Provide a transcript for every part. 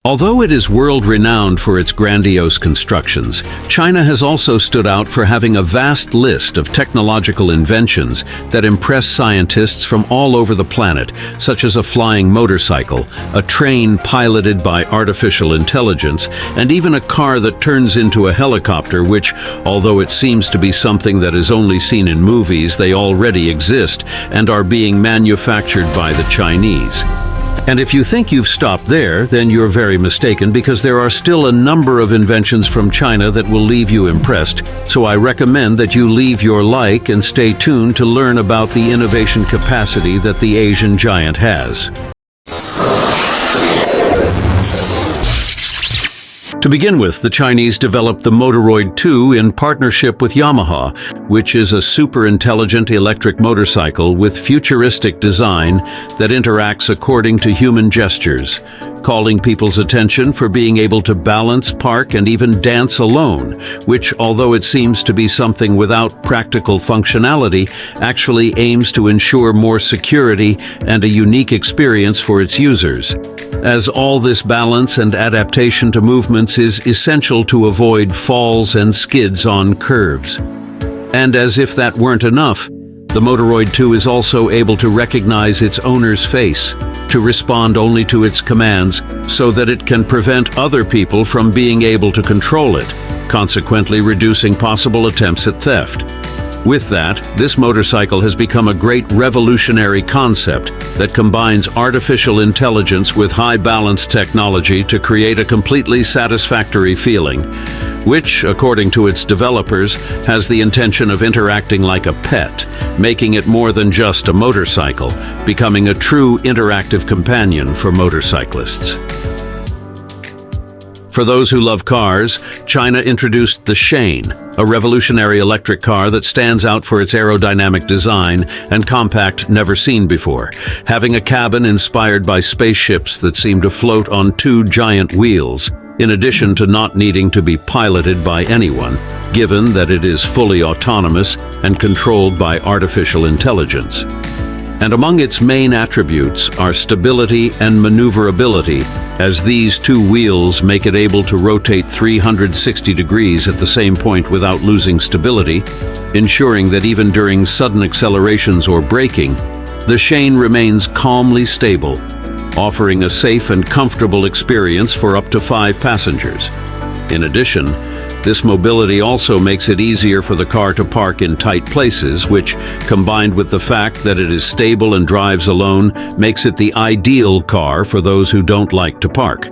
Although it is world-renowned for its grandiose constructions, China has also stood out for having a vast list of technological inventions that impress scientists from all over the planet, such as a flying motorcycle, a train piloted by artificial intelligence, and even a car that turns into a helicopter which, although it seems to be something that is only seen in movies, they already exist and are being manufactured by the Chinese. And if you think you've stopped there, then you're very mistaken, because there are still a number of inventions from China that will leave you impressed. So I recommend that you leave your like and stay tuned to learn about the innovation capacity that the Asian giant has. To begin with, the Chinese developed the Motoroid 2 in partnership with Yamaha, which is a super-intelligent electric motorcycle with futuristic design that interacts according to human gestures, calling people's attention for being able to balance, park, and even dance alone, which, although it seems to be something without practical functionality, actually aims to ensure more security and a unique experience for its users. As all this balance and adaptation to movements is essential to avoid falls and skids on curves. And as if that weren't enough, the Motoroid 2 is also able to recognize its owner's face, to respond only to its commands, so that it can prevent other people from being able to control it, consequently reducing possible attempts at theft. With that, this motorcycle has become a great revolutionary concept that combines artificial intelligence with high-balance technology to create a completely satisfactory feeling, which, according to its developers, has the intention of interacting like a pet, making it more than just a motorcycle, becoming a true interactive companion for motorcyclists. For those who love cars, China introduced the Shane, a revolutionary electric car that stands out for its aerodynamic design and compact never seen before, having a cabin inspired by spaceships that seem to float on two giant wheels, in addition to not needing to be piloted by anyone, given that it is fully autonomous and controlled by artificial intelligence. And among its main attributes are stability and maneuverability, as these two wheels make it able to rotate 360 degrees at the same point without losing stability, ensuring that even during sudden accelerations or braking, the Shane remains calmly stable, offering a safe and comfortable experience for up to 5 passengers. In addition, this mobility also makes it easier for the car to park in tight places, which, combined with the fact that it is stable and drives alone, makes it the ideal car for those who don't like to park.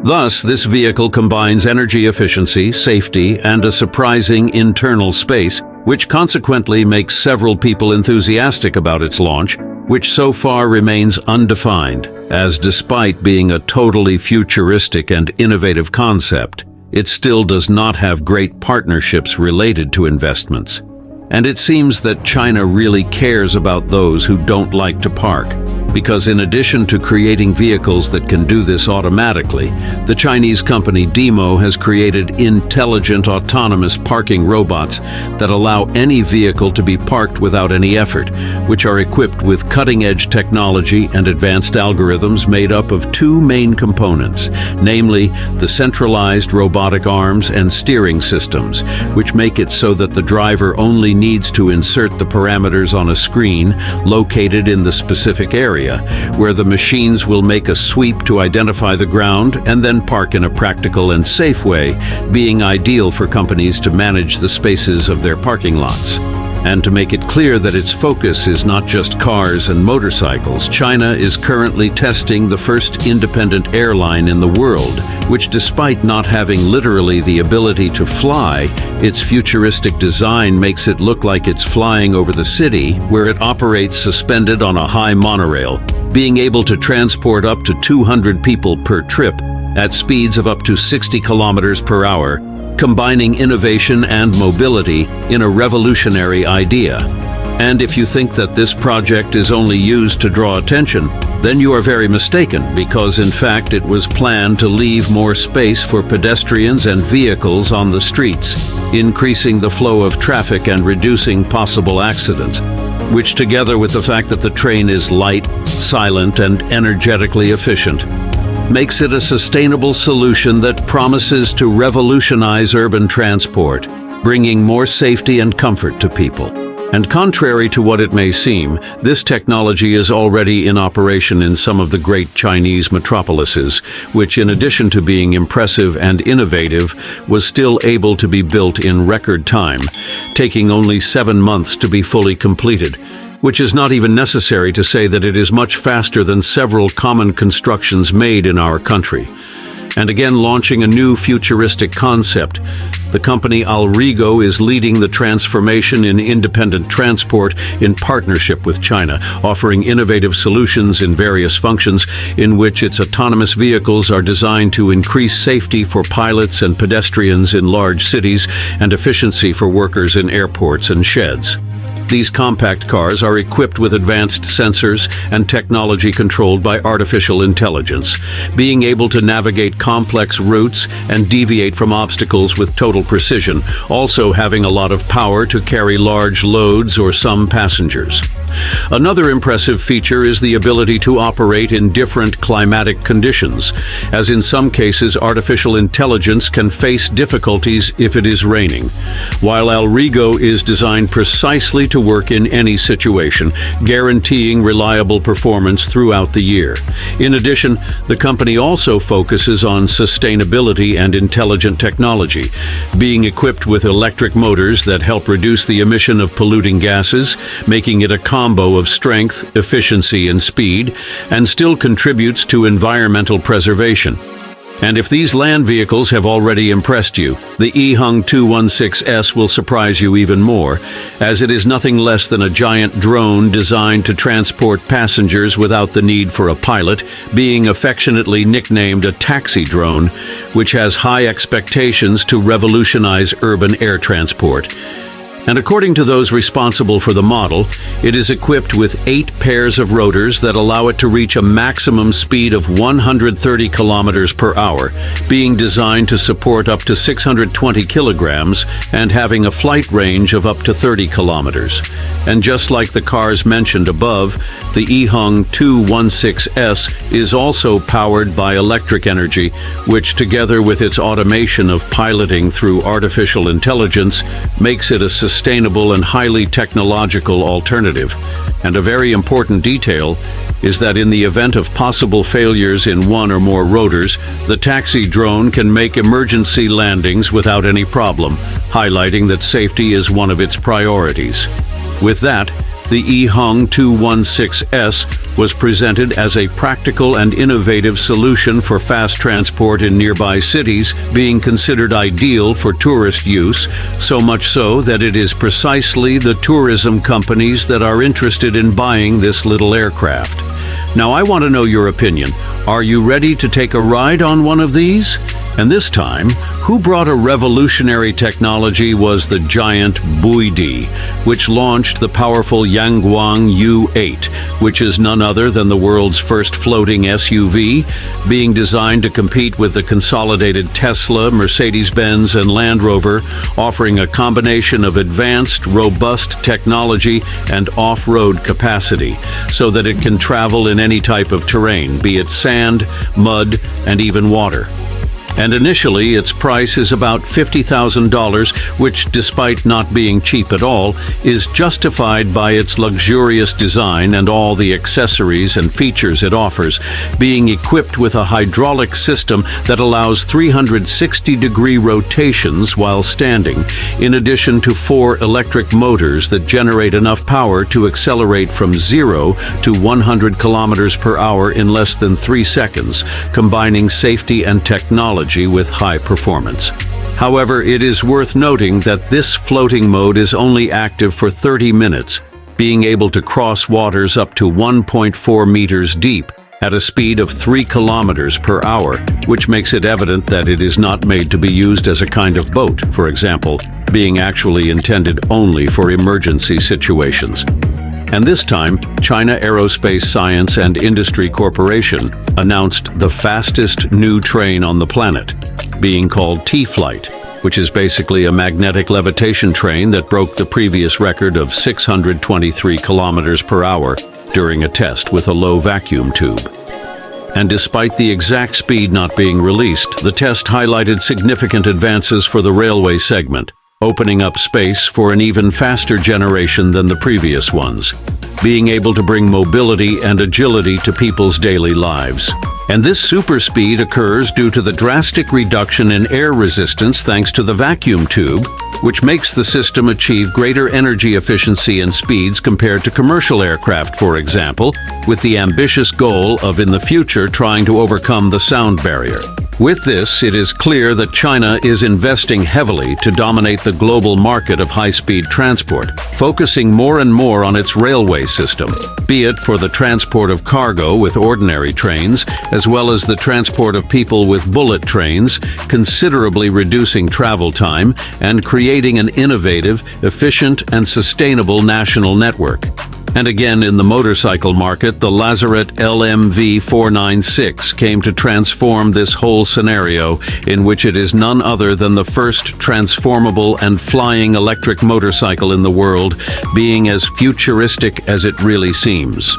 Thus, this vehicle combines energy efficiency, safety, and a surprising internal space, which consequently makes several people enthusiastic about its launch, which so far remains undefined, as despite being a totally futuristic and innovative concept, it still does not have great partnerships related to investments. And it seems that China really cares about those who don't like to park, because in addition to creating vehicles that can do this automatically, the Chinese company Demo has created intelligent autonomous parking robots that allow any vehicle to be parked without any effort, which are equipped with cutting-edge technology and advanced algorithms made up of 2 main components, namely the centralized robotic arms and steering systems, which make it so that the driver only needs to insert the parameters on a screen located in the specific area, where the machines will make a sweep to identify the ground and then park in a practical and safe way, being ideal for companies to manage the spaces of their parking lots. And to make it clear that its focus is not just cars and motorcycles, China is currently testing the first independent airline in the world, which, despite not having literally the ability to fly, its futuristic design makes it look like it's flying over the city, where it operates suspended on a high monorail, being able to transport up to 200 people per trip at speeds of up to 60 kilometers per hour, combining innovation and mobility in a revolutionary idea. And if you think that this project is only used to draw attention, then you are very mistaken, because in fact it was planned to leave more space for pedestrians and vehicles on the streets, increasing the flow of traffic and reducing possible accidents, which, together with the fact that the train is light, silent, and energetically efficient, makes it a sustainable solution that promises to revolutionize urban transport, bringing more safety and comfort to people. And contrary to what it may seem, this technology is already in operation in some of the great Chinese metropolises, which, in addition to being impressive and innovative, was still able to be built in record time, taking only 7 months to be fully completed, which is not even necessary to say that it is much faster than several common constructions made in our country. And again, launching a new futuristic concept, the company Alrigo is leading the transformation in independent transport in partnership with China, offering innovative solutions in various functions in which its autonomous vehicles are designed to increase safety for pilots and pedestrians in large cities and efficiency for workers in airports and sheds. These compact cars are equipped with advanced sensors and technology controlled by artificial intelligence, being able to navigate complex routes and deviate from obstacles with total precision, also having a lot of power to carry large loads or some passengers. Another impressive feature is the ability to operate in different climatic conditions, as in some cases artificial intelligence can face difficulties if it is raining, while Alrigo is designed precisely to work in any situation, guaranteeing reliable performance throughout the year. In addition, the company also focuses on sustainability and intelligent technology, being equipped with electric motors that help reduce the emission of polluting gases, making it a combo of strength, efficiency, and speed, and still contributes to environmental preservation. And if these land vehicles have already impressed you, the Ehang 216S will surprise you even more, as it is nothing less than a giant drone designed to transport passengers without the need for a pilot, being affectionately nicknamed a taxi drone, which has high expectations to revolutionize urban air transport. And according to those responsible for the model, it is equipped with 8 pairs of rotors that allow it to reach a maximum speed of 130 kilometers per hour, being designed to support up to 620 kilograms and having a flight range of up to 30 kilometers. And just like the cars mentioned above, the Ehang 216S is also powered by electric energy, which together with its automation of piloting through artificial intelligence makes it a sustainable and highly technological alternative. And a very important detail is that in the event of possible failures in one or more rotors, the taxi drone can make emergency landings without any problem, highlighting that safety is one of its priorities. With that, the Ehang 216S was presented as a practical and innovative solution for fast transport in nearby cities, being considered ideal for tourist use, so much so that it is precisely the tourism companies that are interested in buying this little aircraft. Now, I want to know your opinion. Are you ready to take a ride on one of these? And this time, who brought a revolutionary technology was the giant BYD, which launched the powerful Wang U8, which is none other than the world's first floating SUV, being designed to compete with the consolidated Tesla, Mercedes-Benz, and Land Rover, offering a combination of advanced, robust technology and off-road capacity, so that it can travel in any type of terrain, be it sand, mud, and even water. And initially, its price is about $50,000, which, despite not being cheap at all, is justified by its luxurious design and all the accessories and features it offers, being equipped with a hydraulic system that allows 360-degree rotations while standing, in addition to 4 electric motors that generate enough power to accelerate from 0 to 100 kilometers per hour in less than 3 seconds, combining safety and technology with high performance. However, it is worth noting that this floating mode is only active for 30 minutes, being able to cross waters up to 1.4 meters deep at a speed of 3 kilometers per hour, which makes it evident that it is not made to be used as a kind of boat, for example, being actually intended only for emergency situations. And this time, China Aerospace Science and Industry Corporation announced the fastest new train on the planet, being called T-Flight, which is basically a magnetic levitation train that broke the previous record of 623 kilometers per hour during a test with a low vacuum tube. And despite the exact speed not being released, the test highlighted significant advances for the railway segment, opening up space for an even faster generation than the previous ones, being able to bring mobility and agility to people's daily lives. And this super speed occurs due to the drastic reduction in air resistance thanks to the vacuum tube, which makes the system achieve greater energy efficiency and speeds compared to commercial aircraft, for example, with the ambitious goal of, in the future, trying to overcome the sound barrier. With this, it is clear that China is investing heavily to dominate the global market of high-speed transport, focusing more and more on its railway system, be it for the transport of cargo with ordinary trains, as well as the transport of people with bullet trains, considerably reducing travel time and creating an innovative, efficient, and sustainable national network. And again, in the motorcycle market, the Lazarette LMV496 came to transform this whole scenario, in which it is none other than the first transformable and flying electric motorcycle in the world, being as futuristic as it really seems.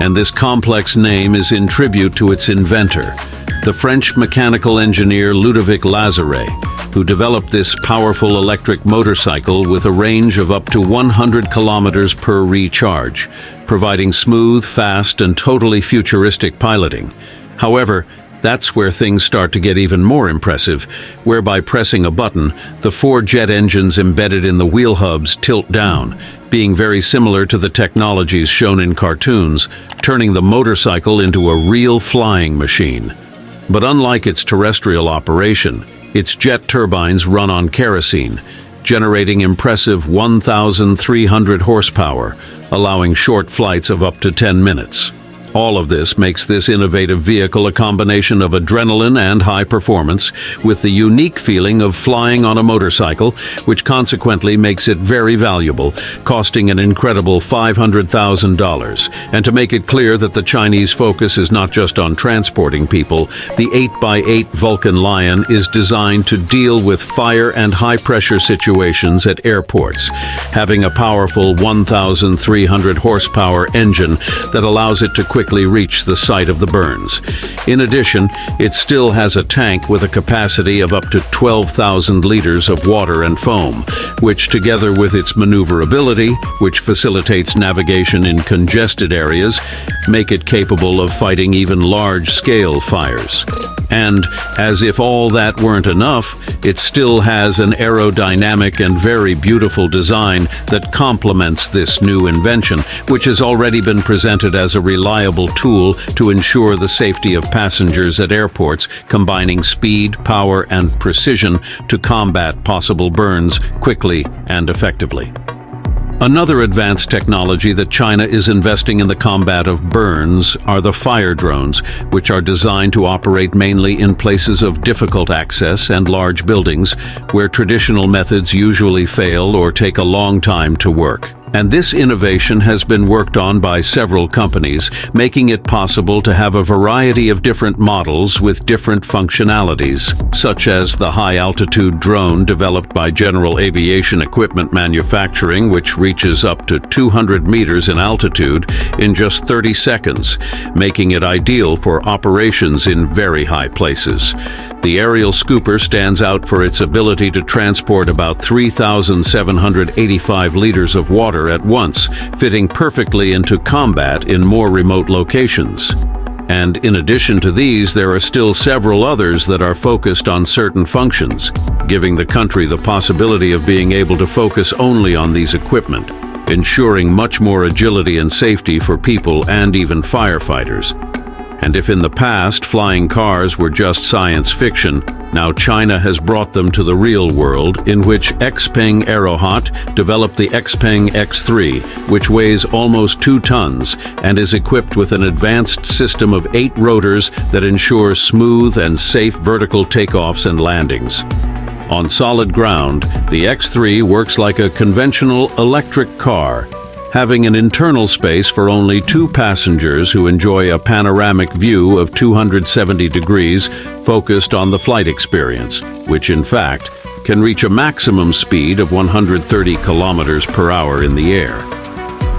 And this complex name is in tribute to its inventor, the French mechanical engineer Ludovic Lazare, who developed this powerful electric motorcycle with a range of up to 100 kilometers per recharge, providing smooth, fast, and totally futuristic piloting. However, that's where things start to get even more impressive, where by pressing a button, the 4 jet engines embedded in the wheel hubs tilt down, being very similar to the technologies shown in cartoons, turning the motorcycle into a real flying machine. But unlike its terrestrial operation, its jet turbines run on kerosene, generating impressive 1,300 horsepower, allowing short flights of up to 10 minutes. All of this makes this innovative vehicle a combination of adrenaline and high performance, with the unique feeling of flying on a motorcycle, which consequently makes it very valuable, costing an incredible $500,000. And to make it clear that the Chinese focus is not just on transporting people, the 8x8 Vulcan Lion is designed to deal with fire and high-pressure situations at airports, having a powerful 1,300 horsepower engine that allows it to quickly reach the site of the burns. In addition, it still has a tank with a capacity of up to 12,000 liters of water and foam, which, together with its maneuverability, which facilitates navigation in congested areas, make it capable of fighting even large-scale fires. And, as if all that weren't enough, it still has an aerodynamic and very beautiful design that complements this new invention, which has already been presented as a reliable tool to ensure the safety of passengers at airports, combining speed, power, and precision to combat possible burns quickly and effectively. Another advanced technology that China is investing in the combat of burns are the fire drones, which are designed to operate mainly in places of difficult access and large buildings, where traditional methods usually fail or take a long time to work. And this innovation has been worked on by several companies, making it possible to have a variety of different models with different functionalities, such as the high-altitude drone developed by General Aviation Equipment Manufacturing, which reaches up to 200 meters in altitude in just 30 seconds, making it ideal for operations in very high places. The aerial scooper stands out for its ability to transport about 3,785 liters of water at once, fitting perfectly into combat in more remote locations. And in addition to these, there are still several others that are focused on certain functions, giving the country the possibility of being able to focus only on these equipment, ensuring much more agility and safety for people and even firefighters. And if in the past flying cars were just science fiction, now China has brought them to the real world, in which Xpeng Aerohot developed the Xpeng X3, which weighs almost 2 tons and is equipped with an advanced system of 8 rotors that ensures smooth and safe vertical takeoffs and landings. On solid ground, the X3 works like a conventional electric car, having an internal space for only 2 passengers who enjoy a panoramic view of 270 degrees focused on the flight experience, which in fact can reach a maximum speed of 130 kilometers per hour in the air.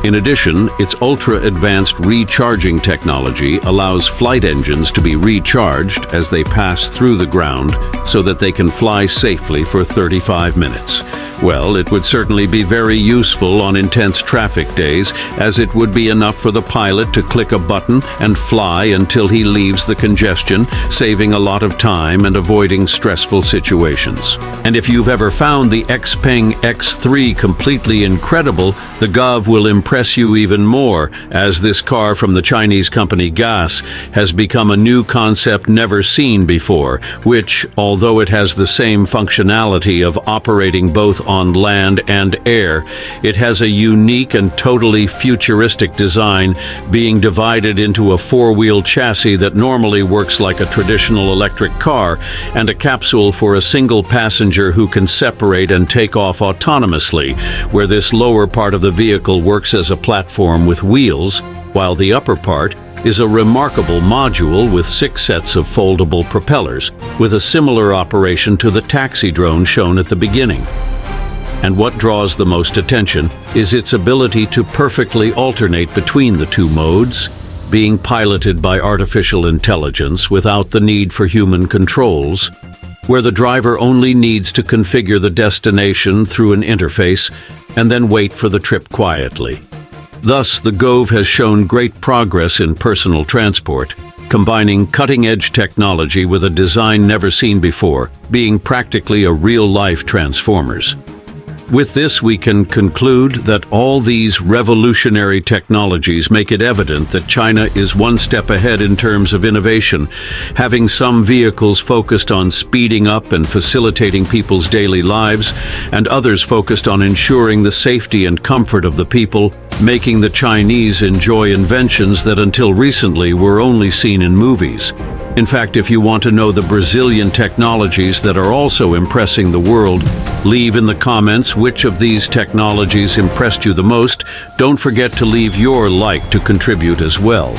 In addition, its ultra-advanced recharging technology allows flight engines to be recharged as they pass through the ground so that they can fly safely for 35 minutes. Well, it would certainly be very useful on intense traffic days, as it would be enough for the pilot to click a button and fly until he leaves the congestion, saving a lot of time and avoiding stressful situations. And if you've ever found the Xpeng X3 completely incredible, the Gov will impress you even more, as this car from the Chinese company GAS has become a new concept never seen before, which, although it has the same functionality of operating both on land and air, it has a unique and totally futuristic design, being divided into a four-wheel chassis that normally works like a traditional electric car, and a capsule for a single passenger who can separate and take off autonomously, where this lower part of the vehicle works as a platform with wheels, while the upper part is a remarkable module with 6 sets of foldable propellers, with a similar operation to the taxi drone shown at the beginning. And what draws the most attention is its ability to perfectly alternate between the two modes, being piloted by artificial intelligence without the need for human controls, where the driver only needs to configure the destination through an interface and then wait for the trip quietly. Thus, the Gove has shown great progress in personal transport, combining cutting-edge technology with a design never seen before, being practically a real-life Transformers. With this, we can conclude that all these revolutionary technologies make it evident that China is one step ahead in terms of innovation, having some vehicles focused on speeding up and facilitating people's daily lives, and others focused on ensuring the safety and comfort of the people, making the Chinese enjoy inventions that until recently were only seen in movies. In fact, if you want to know the Brazilian technologies that are also impressing the world, leave in the comments which of these technologies impressed you the most. Don't forget to leave your like to contribute as well.